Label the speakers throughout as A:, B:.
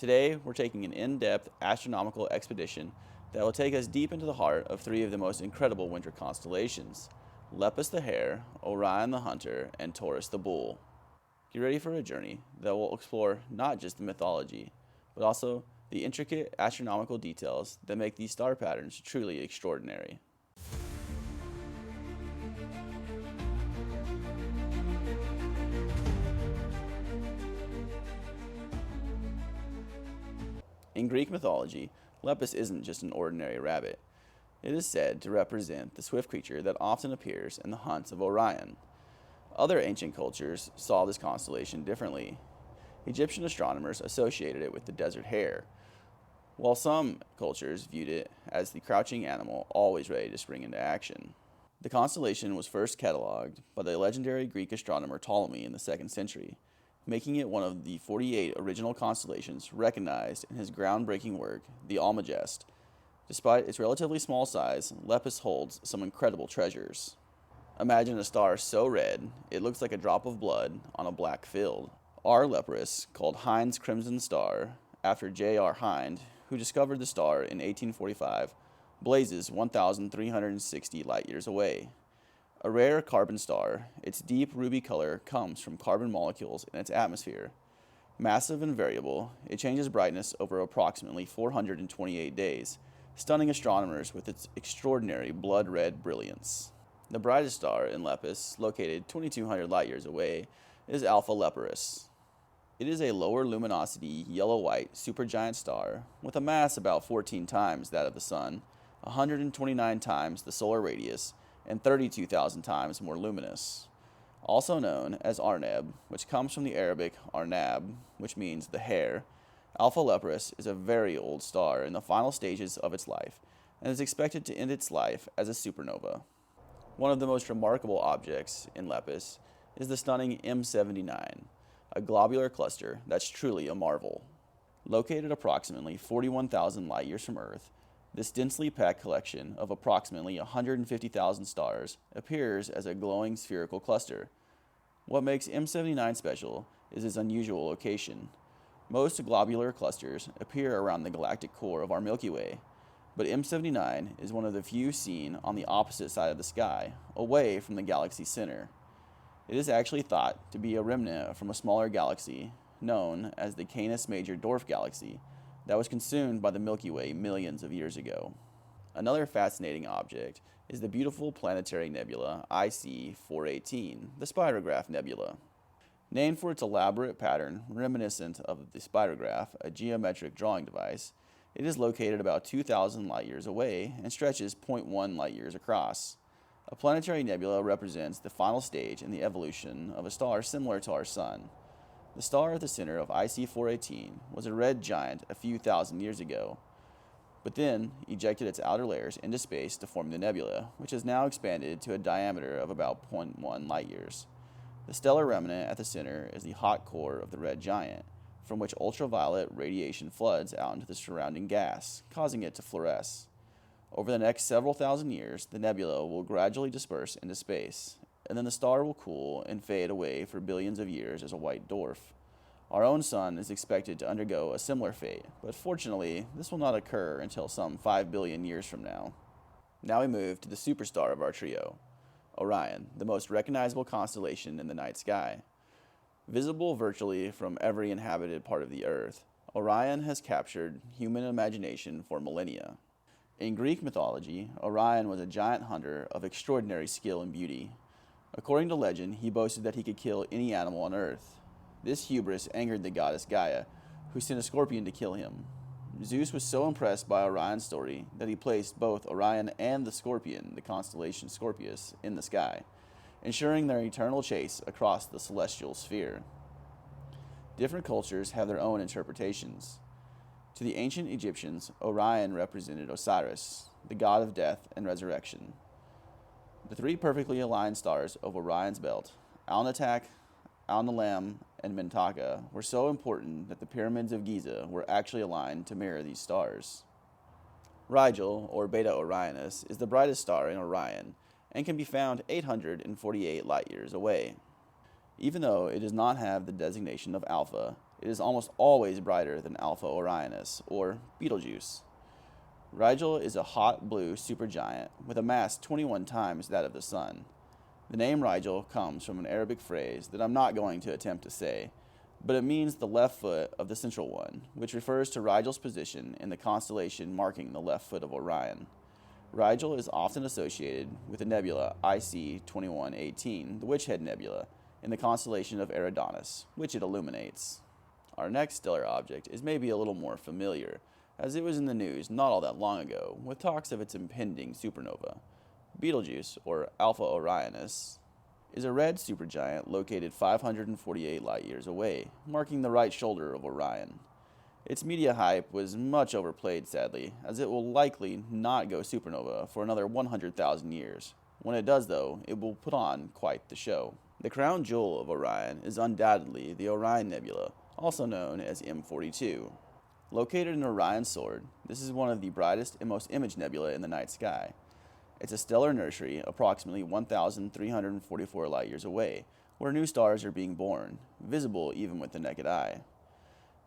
A: Today, we're taking an in-depth astronomical expedition that will take us deep into the heart of three of the most incredible winter constellations: Lepus the Hare, Orion the Hunter, and Taurus the Bull. Get ready for a journey that will explore not just the mythology, but also the intricate astronomical details that make these star patterns truly extraordinary. In Greek mythology, Lepus isn't just an ordinary rabbit. It is said to represent the swift creature that often appears in the hunts of Orion. Other ancient cultures saw this constellation differently. Egyptian astronomers associated it with the desert hare, while some cultures viewed it as the crouching animal always ready to spring into action. The constellation was first catalogued by the legendary Greek astronomer Ptolemy in the 2nd century, making it one of the 48 original constellations recognized in his groundbreaking work, the Almagest. Despite its relatively small size, Lepus holds some incredible treasures. Imagine a star so red, it looks like a drop of blood on a black field. R Leporis, called Hind's Crimson Star, after J.R. Hind, who discovered the star in 1845, blazes 1,360 light-years away. A rare carbon star, its deep ruby color comes from carbon molecules in its atmosphere. Massive and variable, it changes brightness over approximately 428 days, stunning astronomers with its extraordinary blood-red brilliance. The brightest star in Lepus, located 2,200 light-years away, is Alpha Leporis. It is a lower luminosity yellow-white supergiant star with a mass about 14 times that of the Sun, 129 times the solar radius, and 32,000 times more luminous. Also known as Arneb, which comes from the Arabic Arnab, which means the hare, Alpha Leporis is a very old star in the final stages of its life and is expected to end its life as a supernova. One of the most remarkable objects in Lepus is the stunning M79, a globular cluster that's truly a marvel. Located approximately 41,000 light-years from Earth, this densely packed collection of approximately 150,000 stars appears as a glowing spherical cluster. What makes M79 special is its unusual location. Most globular clusters appear around the galactic core of our Milky Way, but M79 is one of the few seen on the opposite side of the sky, away from the galaxy's center. It is actually thought to be a remnant from a smaller galaxy, known as the Canis Major Dwarf Galaxy, that was consumed by the Milky Way millions of years ago. Another fascinating object is the beautiful planetary nebula IC418, the Spirograph Nebula. Named for its elaborate pattern reminiscent of the spirograph, a geometric drawing device, it is located about 2,000 light-years away and stretches 0.1 light-years across. A planetary nebula represents the final stage in the evolution of a star similar to our Sun. The star at the center of IC418 was a red giant a few thousand years ago, but then ejected its outer layers into space to form the nebula, which has now expanded to a diameter of about 0.1 light-years. The stellar remnant at the center is the hot core of the red giant, from which ultraviolet radiation floods out into the surrounding gas, causing it to fluoresce. Over the next several thousand years, the nebula will gradually disperse into space, and then the star will cool and fade away for billions of years as a white dwarf. Our own Sun is expected to undergo a similar fate, but fortunately, this will not occur until some 5 billion years from now. Now we move to the superstar of our trio, Orion, the most recognizable constellation in the night sky. Visible virtually from every inhabited part of the Earth, Orion has captured human imagination for millennia. In Greek mythology, Orion was a giant hunter of extraordinary skill and beauty. According to legend, he boasted that he could kill any animal on Earth. This hubris angered the goddess Gaia, who sent a scorpion to kill him. Zeus was so impressed by Orion's story that he placed both Orion and the scorpion, the constellation Scorpius, in the sky, ensuring their eternal chase across the celestial sphere. Different cultures have their own interpretations. To the ancient Egyptians, Orion represented Osiris, the god of death and resurrection. The three perfectly aligned stars of Orion's belt, Alnitak, Alnilam, and Mintaka, were so important that the pyramids of Giza were actually aligned to mirror these stars. Rigel, or Beta Orionis, is the brightest star in Orion and can be found 848 light-years away. Even though it does not have the designation of alpha, It is almost always brighter than Alpha Orionis, or Betelgeuse. Rigel is a hot blue supergiant with a mass 21 times that of the Sun. The name Rigel comes from an Arabic phrase that I'm not going to attempt to say, but it means the left foot of the central one, which refers to Rigel's position in the constellation marking the left foot of Orion. Rigel is often associated with the nebula IC 2118, the Horsehead Nebula, in the constellation of Eridanus, which it illuminates. Our next stellar object is maybe a little more familiar, as it was in the news not all that long ago with talks of its impending supernova. Betelgeuse, or Alpha Orionis, is a red supergiant located 548 light-years away, marking the right shoulder of Orion. Its media hype was much overplayed, sadly, as it will likely not go supernova for another 100,000 years. When it does, though, it will put on quite the show. The crown jewel of Orion is undoubtedly the Orion Nebula, also known as M42. Located in Orion's sword, this is one of the brightest and most imaged nebulae in the night sky. It's a stellar nursery approximately 1,344 light-years away, where new stars are being born, visible even with the naked eye.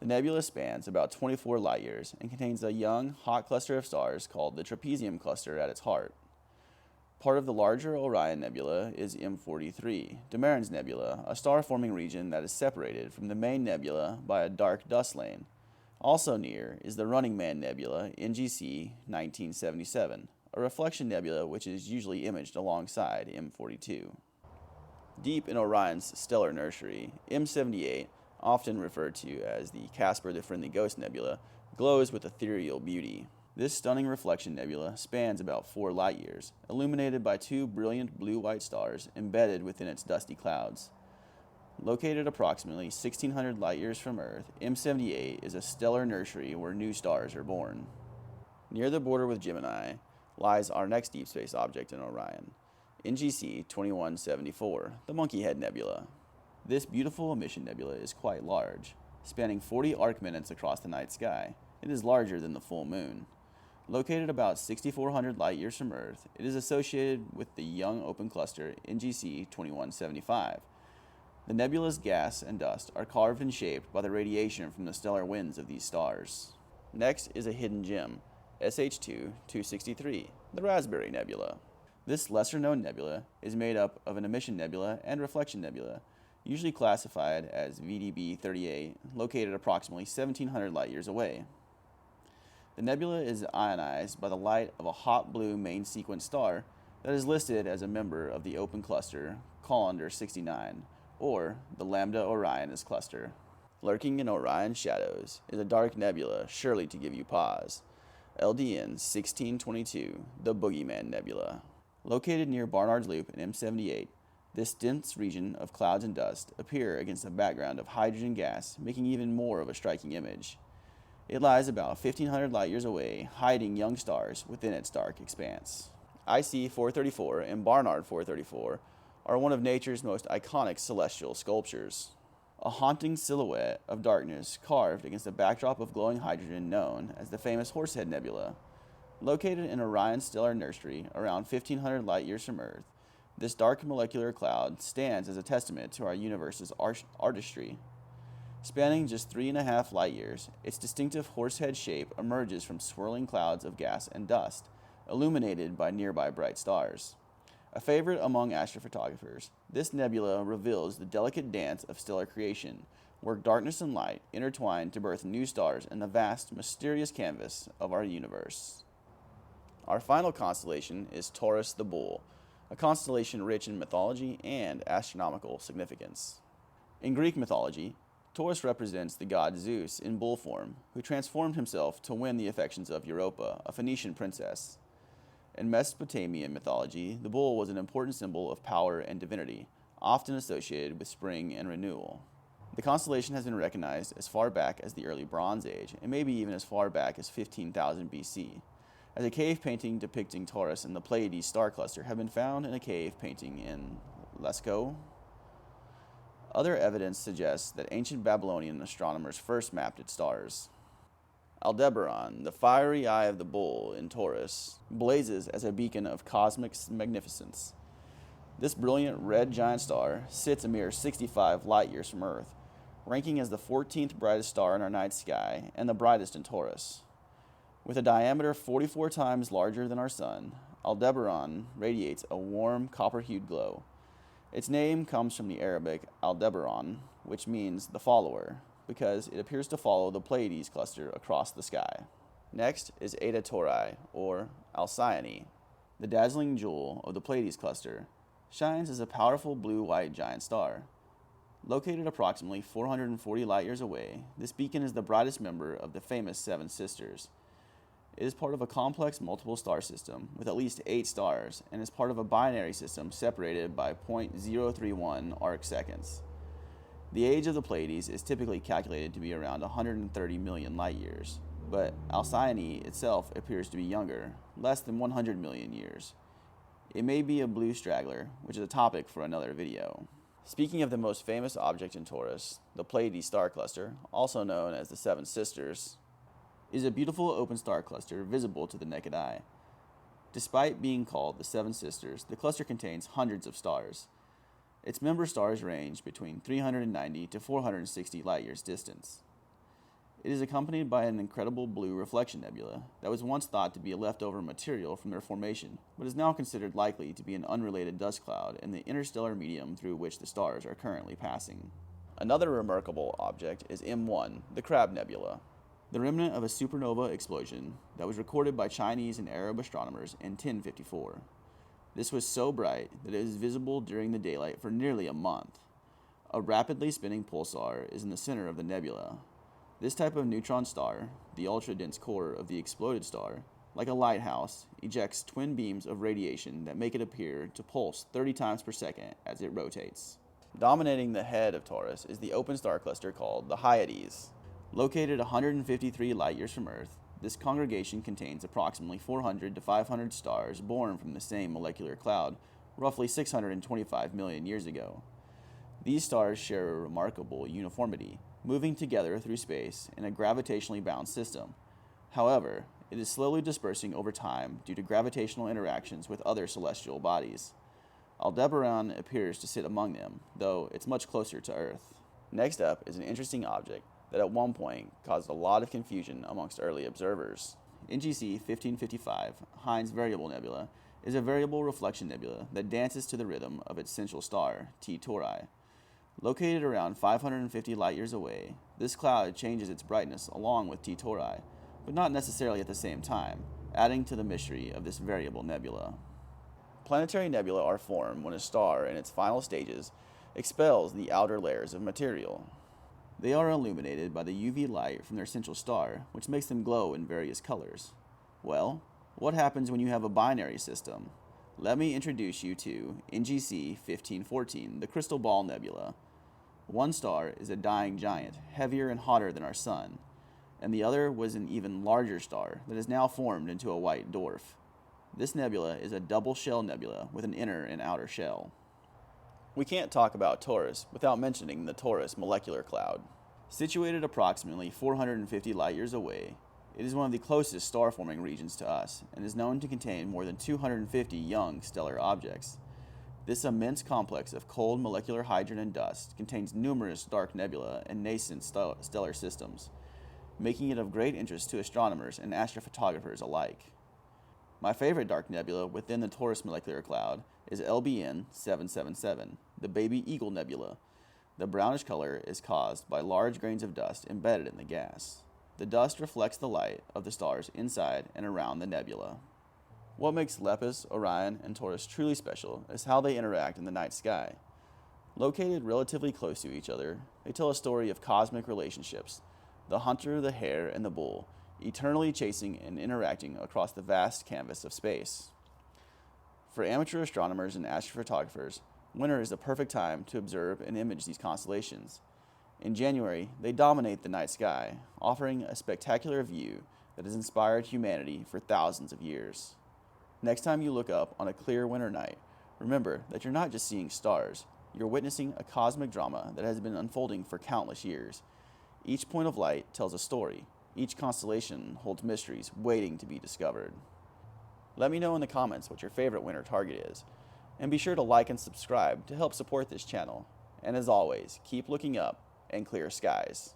A: The nebula spans about 24 light-years and contains a young, hot cluster of stars called the Trapezium cluster at its heart. Part of the larger Orion Nebula is M43, Damaran's Nebula, a star-forming region that is separated from the main nebula by a dark dust lane. Also near is the Running Man Nebula, NGC 1977, a reflection nebula which is usually imaged alongside M42. Deep in Orion's stellar nursery, M78, often referred to as the Casper the Friendly Ghost Nebula, glows with ethereal beauty. This stunning reflection nebula spans about 4 light-years, illuminated by 2 brilliant blue-white stars embedded within its dusty clouds. Located approximately 1,600 light-years from Earth, M78 is a stellar nursery where new stars are born. Near the border with Gemini lies our next deep space object in Orion, NGC 2174, the Monkey-Head Nebula. This beautiful emission nebula is quite large, spanning 40 arc minutes across the night sky. It is larger than the full moon. Located about 6,400 light-years from Earth, it is associated with the young open cluster NGC 2175. The nebula's gas and dust are carved and shaped by the radiation from the stellar winds of these stars. Next is a hidden gem, SH2 263, the Raspberry Nebula. This lesser-known nebula is made up of an emission nebula and reflection nebula, usually classified as VDB38, located approximately 1,700 light-years away. The nebula is ionized by the light of a hot blue main sequence star that is listed as a member of the open cluster Colander 69, or the Lambda Orionis cluster. Lurking in Orion's shadows is a dark nebula surely to give you pause, LDN 1622, the Boogeyman Nebula. Located near Barnard's Loop in M78, this dense region of clouds and dust appear against a background of hydrogen gas, making even more of a striking image. It lies about 1,500 light-years away, hiding young stars within its dark expanse. IC 434 and Barnard 434 are one of nature's most iconic celestial sculptures. A haunting silhouette of darkness carved against a backdrop of glowing hydrogen known as the famous Horsehead Nebula. Located in Orion's stellar nursery around 1,500 light-years from Earth, this dark molecular cloud stands as a testament to our universe's artistry. Spanning just 3.5 light-years, its distinctive horsehead shape emerges from swirling clouds of gas and dust, illuminated by nearby bright stars. A favorite among astrophotographers, this nebula reveals the delicate dance of stellar creation, where darkness and light intertwine to birth new stars in the vast, mysterious canvas of our universe. Our final constellation is Taurus the Bull, a constellation rich in mythology and astronomical significance. In Greek mythology, Taurus represents the god Zeus in bull form, who transformed himself to win the affections of Europa, a Phoenician princess. In Mesopotamian mythology, the bull was an important symbol of power and divinity, often associated with spring and renewal. The constellation has been recognized as far back as the early Bronze Age, and maybe even as far back as 15,000 BC, as a cave painting depicting Taurus and the Pleiades star cluster have been found in a cave painting in Lascaux. Other evidence suggests that ancient Babylonian astronomers first mapped its stars. Aldebaran, the fiery eye of the bull in Taurus, blazes as a beacon of cosmic magnificence. This brilliant red giant star sits a mere 65 light-years from Earth, ranking as the 14th brightest star in our night sky and the brightest in Taurus. With a diameter 44 times larger than our Sun, Aldebaran radiates a warm, copper-hued glow. Its name comes from the Arabic Aldebaran, which means the follower, because it appears to follow the Pleiades cluster across the sky. Next is Eta Tauri, or Alcyone. The dazzling jewel of the Pleiades cluster shines as a powerful blue-white giant star. Located approximately 440 light-years away, this beacon is the brightest member of the famous Seven Sisters. It is part of a complex multiple star system with at least 8 stars and is part of a binary system separated by 0.031 arc seconds. The age of the Pleiades is typically calculated to be around 130 million light-years, but Alcyone itself appears to be younger, less than 100 million years. It may be a blue straggler, which is a topic for another video. Speaking of the most famous object in Taurus, the Pleiades star cluster, also known as the Seven Sisters, is a beautiful open star cluster visible to the naked eye. Despite being called the Seven Sisters, the cluster contains hundreds of stars. Its member stars range between 390 to 460 light-years distance. It is accompanied by an incredible blue reflection nebula that was once thought to be a leftover material from their formation, but is now considered likely to be an unrelated dust cloud in the interstellar medium through which the stars are currently passing. Another remarkable object is M1, the Crab Nebula, the remnant of a supernova explosion that was recorded by Chinese and Arab astronomers in 1054. This was so bright that it was visible during the daylight for nearly a month. A rapidly spinning pulsar is in the center of the nebula. This type of neutron star, the ultra-dense core of the exploded star, like a lighthouse, ejects twin beams of radiation that make it appear to pulse 30 times per second as it rotates. Dominating the head of Taurus is the open star cluster called the Pleiades. Located 153 light-years from Earth, this congregation contains approximately 400 to 500 stars born from the same molecular cloud, roughly 625 million years ago. These stars share a remarkable uniformity, moving together through space in a gravitationally bound system. However, it is slowly dispersing over time due to gravitational interactions with other celestial bodies. Aldebaran appears to sit among them, though it's much closer to Earth. Next up is an interesting object that at one point caused a lot of confusion amongst early observers. NGC 1555, Hind's Variable Nebula, is a variable reflection nebula that dances to the rhythm of its central star, T Tauri. Located around 550 light-years away, this cloud changes its brightness along with T Tauri, but not necessarily at the same time, adding to the mystery of this variable nebula. Planetary nebulae are formed when a star in its final stages expels the outer layers of material. They are illuminated by the UV light from their central star, which makes them glow in various colors. Well, what happens when you have a binary system? Let me introduce you to NGC 1514, the Crystal Ball Nebula. One star is a dying giant, heavier and hotter than our Sun, and the other was an even larger star that is now formed into a white dwarf. This nebula is a double shell nebula with an inner and outer shell. We can't talk about Taurus without mentioning the Taurus molecular cloud. Situated approximately 450 light-years away, it is one of the closest star-forming regions to us and is known to contain more than 250 young stellar objects. This immense complex of cold molecular hydrogen and dust contains numerous dark nebulae and nascent stellar systems, making it of great interest to astronomers and astrophotographers alike. My favorite dark nebula within the Taurus molecular cloud is LBN 777, the Baby Eagle Nebula. The brownish color is caused by large grains of dust embedded in the gas. The dust reflects the light of the stars inside and around the nebula. What makes Lepus, Orion, and Taurus truly special is how they interact in the night sky. Located relatively close to each other, they tell a story of cosmic relationships, the hunter, the hare, and the bull, eternally chasing and interacting across the vast canvas of space. For amateur astronomers and astrophotographers, winter is the perfect time to observe and image these constellations. In January, they dominate the night sky, offering a spectacular view that has inspired humanity for thousands of years. Next time you look up on a clear winter night, remember that you're not just seeing stars, you're witnessing a cosmic drama that has been unfolding for countless years. Each point of light tells a story. Each constellation holds mysteries waiting to be discovered. Let me know in the comments what your favorite winter target is, and be sure to like and subscribe to help support this channel. And as always, keep looking up and clear skies.